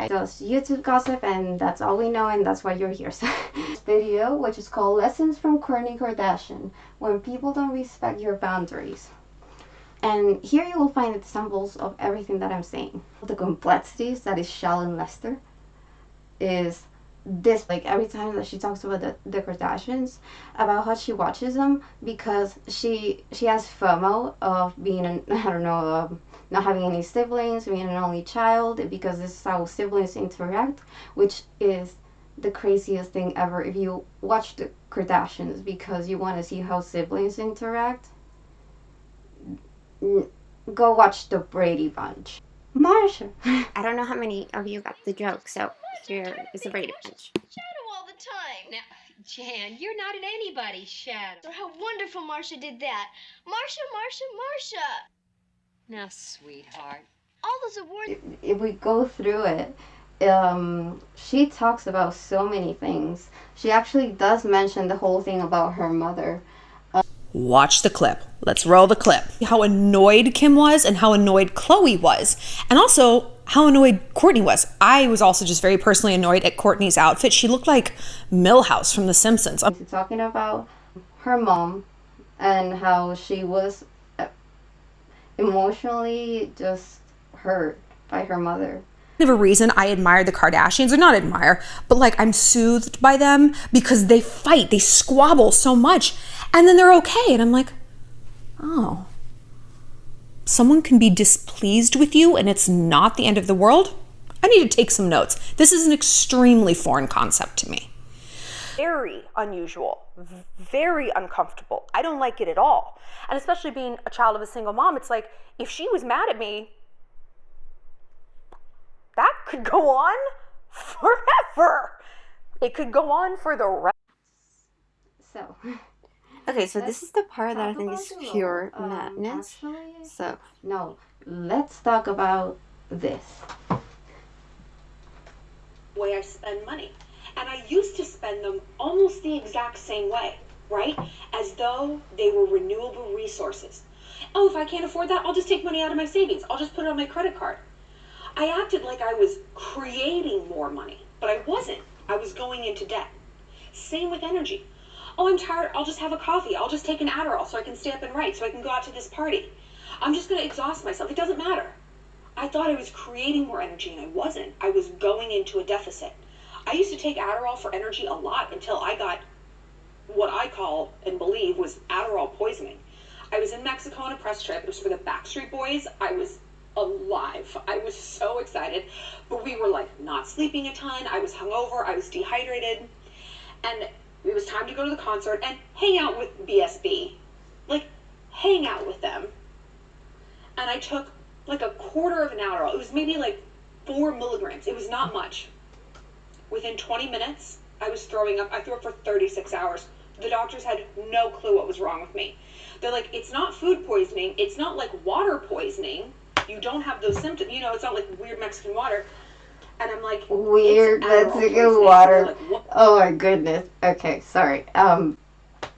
Just YouTube gossip, and that's all we know, and that's why you're here. So, this video, which is called Lessons from Kourtney Kardashian, when people don't respect your boundaries. And here you will find examples of everything that I'm saying. The complexities that is Shallon Lester is this, like every time that she talks about the Kardashians, about how she watches them because she has FOMO of being I don't know, not having any siblings, being an only child, because this is how siblings interact, which is the craziest thing ever. If you watch the Kardashians because you want to see how siblings interact, go watch the Brady Bunch. Marsha. I don't know how many of you got the joke, so here is the Brady Bunch. Shadow all the time. Now, Jan, you're not in anybody's shadow. So how wonderful Marsha did that. Marsha. Now, sweetheart. All those awards. If we go through it, she talks about so many things. She actually does mention the whole thing about her mother. Watch the clip. Let's roll the clip. How annoyed Kim was and how annoyed Khloe was. And also how annoyed Kourtney was. I was also just very personally annoyed at Kourtney's outfit. She looked like Milhouse from The Simpsons. She's talking about her mom and how she was emotionally just hurt by her mother. Of a reason I admire the Kardashians, or not admire, but like I'm soothed by them because they fight, they squabble so much, and then they're okay. And I'm like, oh, someone can be displeased with you and it's not the end of the world? I need to take some notes. This is an extremely foreign concept to me. Very unusual, very uncomfortable. I don't like it at all. And especially being a child of a single mom, it's like, if she was mad at me, that could go on forever. It could go on for the rest. So, Okay, so this is the part that I think is pure madness. So, no, let's talk about this. Way I spend money. And I used to spend them almost the exact same way, right? As though they were renewable resources. Oh, if I can't afford that, I'll just take money out of my savings. I'll just put it on my credit card. I acted like I was creating more money, but I wasn't. I was going into debt. Same with energy. Oh, I'm tired. I'll just have a coffee. I'll just take an Adderall so I can stay up and write, so I can go out to this party. I'm just going to exhaust myself. It doesn't matter. I thought I was creating more energy, and I wasn't. I was going into a deficit. I used to take Adderall for energy a lot until I got what I call and believe was Adderall poisoning. I was in Mexico on a press trip. It was for the Backstreet Boys. I was alive. I was so excited, but we were like not sleeping a ton. I was hungover. I was dehydrated, and it was time to go to the concert and hang out with BSB, like hang out with them. And I took like a quarter of an Adderall. It was maybe like 4 milligrams. It was not much. Within 20 minutes, I was throwing up. I threw up for 36 hours. The doctors had no clue what was wrong with me. They're like, it's not food poisoning. It's not like water poisoning. You don't have those symptoms. You know, it's not like weird Mexican water. And I'm like, weird Mexican water. Like, oh my goodness. Okay, sorry.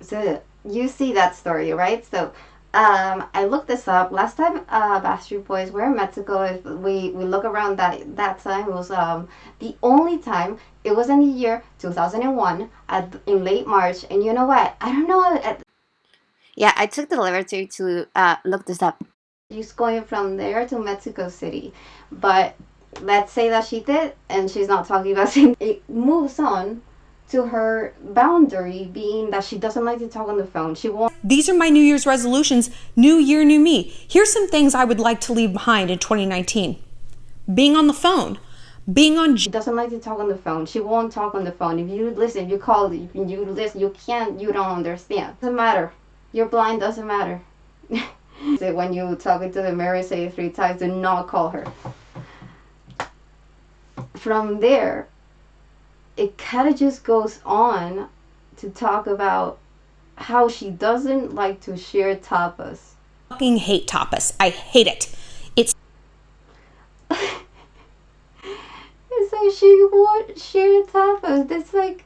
So you see that story, right? So, I looked this up. Last time, Backstreet Boys were in Mexico. We look around that time. It was the only time. It was in the year 2001 in late March. And you know what? I don't know. yeah, I took the liberty to look this up. She's going from there to Mexico City, but let's say that she did, and she's not talking about it. It moves on to her boundary being that she doesn't like to talk on the phone. She won't. These are my New Year's resolutions. New year, new me. Here's some things I would like to leave behind in 2019. Being on the phone. She doesn't like to talk on the phone. She won't talk on the phone. If you listen, you call, you listen, you don't understand. Doesn't matter. You're blind, doesn't matter. When you talk into the mirror, say it 3 times, do not call her. From there, it kind of just goes on to talk about how she doesn't like to share tapas. Fucking hate tapas. I hate it. It's like she won't share tapas. That's like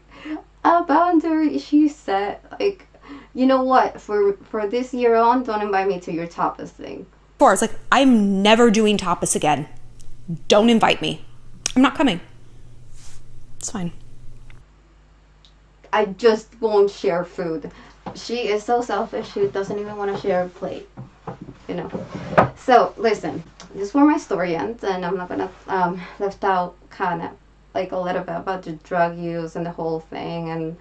a boundary she set. Like, you know what? For this year on, don't invite me to your tapas thing. it's like, I'm never doing tapas again. Don't invite me. I'm not coming. It's fine. I just won't share food. She is so selfish, she doesn't even want to share a plate. You know. So, listen, this is where my story ends, and I'm not gonna left out kind of like a little bit about the drug use and the whole thing, and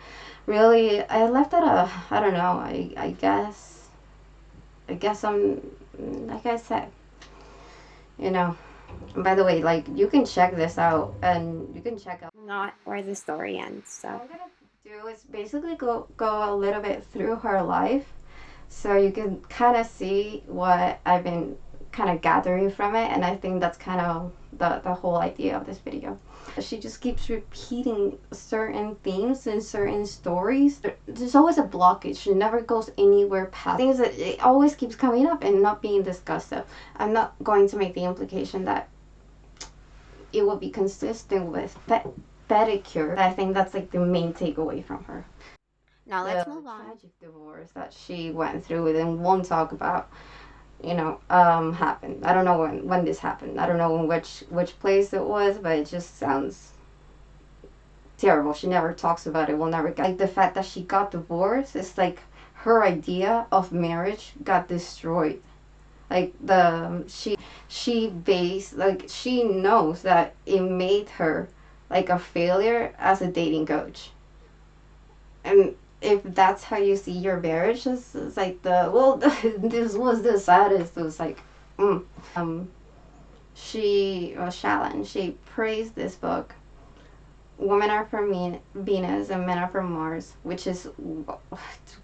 really, I left out I don't know, I guess I'm, like I said, you know. And by the way, like, you can check this out, and you can check out. Not where the story ends, so. What I'm gonna do is basically go a little bit through her life, so you can kind of see what I've been kind of gathering from it, and I think that's kind of the whole idea of this video. She just keeps repeating certain themes and certain stories. There's always a blockage. She never goes anywhere past things that it always keeps coming up and not being discussed. So I'm not going to make the implication that it will be consistent with pedicure. I think that's like the main takeaway from her. Now let's move on. The tragic divorce that she went through and won't talk about, you know, happened. I don't know when this happened. I don't know in which place it was, but it just sounds terrible. She never talks about it. We'll never get, like, the fact that she got divorced. It's like her idea of marriage got destroyed. Like she based, like, she knows that it made her like a failure as a dating coach. And if that's how you see your marriage, it's like this was the saddest. It was like, Shallon, she praised this book, Women Are from Venus and Men Are from Mars, which is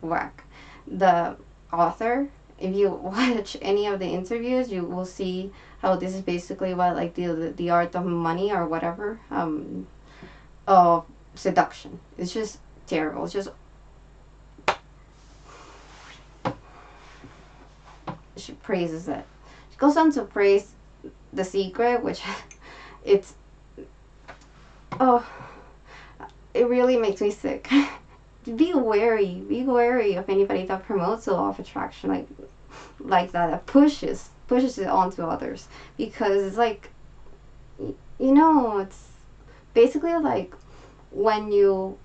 whack. The author, if you watch any of the interviews, you will see how this is basically what, like, the art of money or whatever, of seduction. It's just terrible. It's just, she praises it. She goes on to praise The Secret, which it's, oh, it really makes me sick. Be wary of anybody that promotes the law of attraction like that pushes it onto others, because it's like, you know, it's basically like when you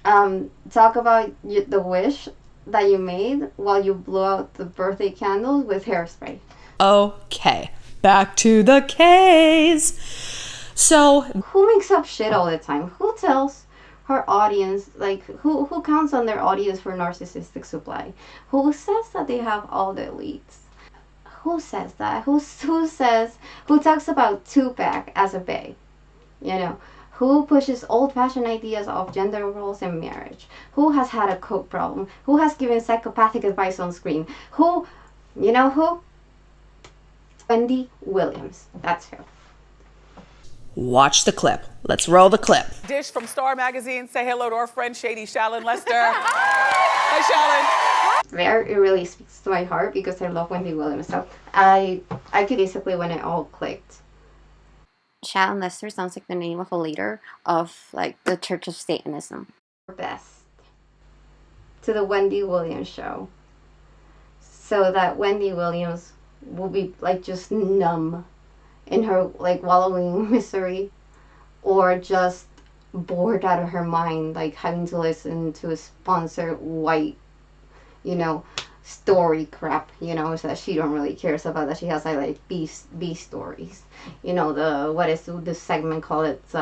talk about the wish that you made while you blew out the birthday candles with hairspray. Okay, back to the case. So, who makes up shit all the time? Who tells her audience, like, who counts on their audience for narcissistic supply? Who says that they have all the leads? Who says that? Who talks about Tupac as a bae? You know, who pushes old-fashioned ideas of gender roles and marriage? Who has had a coke problem? Who has given psychopathic advice on screen? Who, you know who? Wendy Williams. That's who. Watch the clip. Let's roll the clip. Dish from Star Magazine. Say hello to our friend Shady Shallon Lester. Hi, Shallon. It really speaks to my heart because I love Wendy Williams. So I could basically, when it all clicked. Shallon Lester sounds like the name of a leader of, like, the Church of Satanism. Best to the Wendy Williams show, so that Wendy Williams will be, like, just numb in her, like, wallowing misery, or just bored out of her mind, like having to listen to a sponsored white, you know, story crap, you know, so that she don't really cares about, that she has like B stories, you know, what is the segment called? It's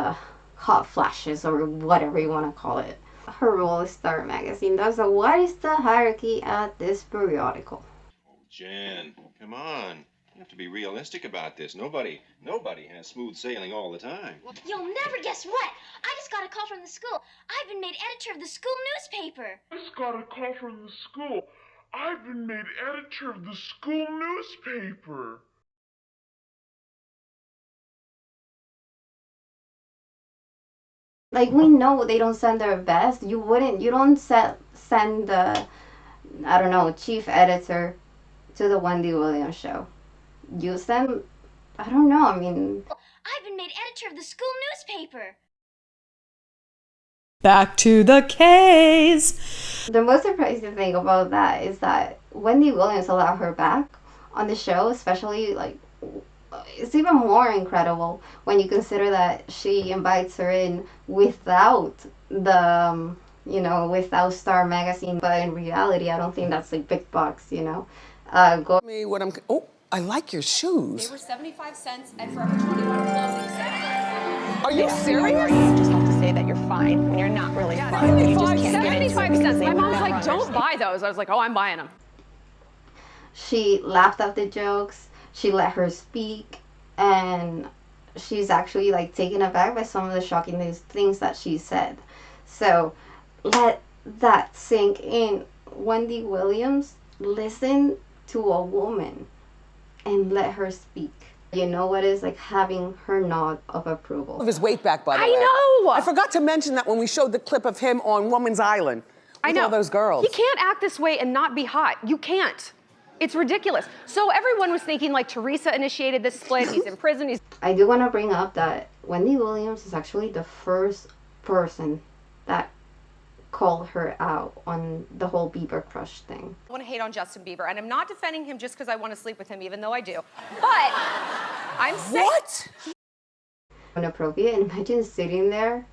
hot flashes or whatever you want to call it. Her role is Star Magazine. So what is the hierarchy at this periodical? Oh, Jan, come on. You have to be realistic about this. Nobody has smooth sailing all the time. You'll never guess what. I just got a call from the school. I've been made editor of the school newspaper. I just got a call from the school. I've been made editor of the school newspaper. Like, we know they don't send their best. You don't send the, I don't know, chief editor to the Wendy Williams show. You send, I don't know, I mean. I've been made editor of the school newspaper. Back to the case. The most surprising thing about that is that Wendy Williams allowed her back on the show, especially, like, it's even more incredible when you consider that she invites her in without the without Star Magazine, but in reality I don't think that's like big bucks, go Me what I'm oh, I like your shoes. They were 75 cents at Forever 21 closing sale. Are you serious? You just have to say that you're fine when you're not really fine. You just can't get into it 75 because cents. they My want mom's that like, don't buy those. I was like, oh, I'm buying them. She laughed at the jokes, she let her speak, and she's actually like taken aback by some of the shocking things that she said. So let that sink in. Wendy Williams listened to a woman and let her speak. You know what is like having her nod of approval. Of his weight back, by the way. I know. I forgot to mention that when we showed the clip of him on Woman's Island with I know. all those girls. He can't act this way and not be hot. You can't. It's ridiculous. So everyone was thinking like Teresa initiated this split. He's in prison. I do want to bring up that Wendy Williams is actually the first person that called her out on the whole Bieber crush thing. I want to hate on Justin Bieber, and I'm not defending him just because I want to sleep with him, even though I do. But I'm saying... What? Inappropriate. Imagine sitting there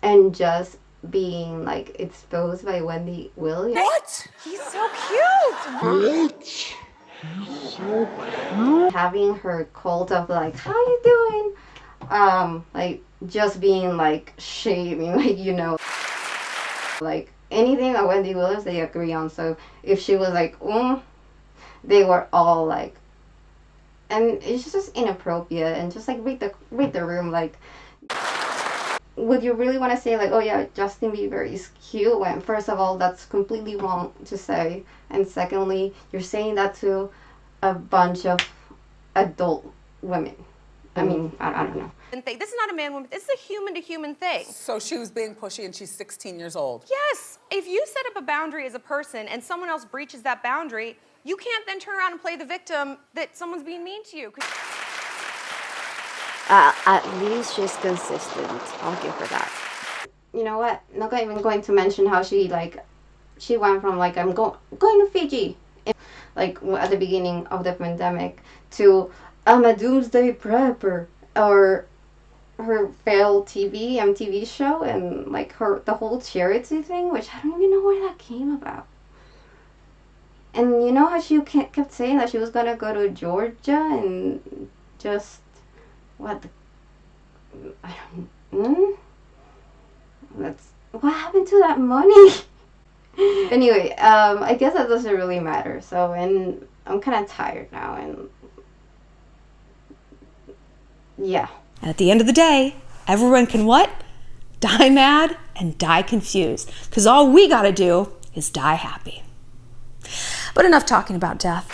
and just being like exposed by Wendy Williams. What? He's so cute. What? He's so cute. Having her called up like, how you doing? Like just being like shaming, like, like anything that Wendy Williams they agree on. So if she was like, they were all like, and it's just inappropriate and just like read the room. Like, would you really want to say like, oh yeah, Justin Bieber is cute, when first of all that's completely wrong to say, and secondly you're saying that to a bunch of adult women. I mean, I don't know. This is not a man-woman. This is a human-to-human thing. So she was being pushy and she's 16 years old. Yes. If you set up a boundary as a person and someone else breaches that boundary, you can't then turn around and play the victim that someone's being mean to you. At least she's consistent. I'll give her that. You know what? Not even going to mention how she went from like, I'm going to Fiji, like at the beginning of the pandemic, to I'm a doomsday prepper, or her failed MTV show, and like the whole charity thing, which I don't even know where that came about. And you know how she kept saying that she was gonna go to Georgia and just what what happened to that money? Anyway, I guess that doesn't really matter. So, and I'm kind of tired now, and yeah. And at the end of the day, everyone can what? Die mad and die confused. Because all we gotta do is die happy. But enough talking about death.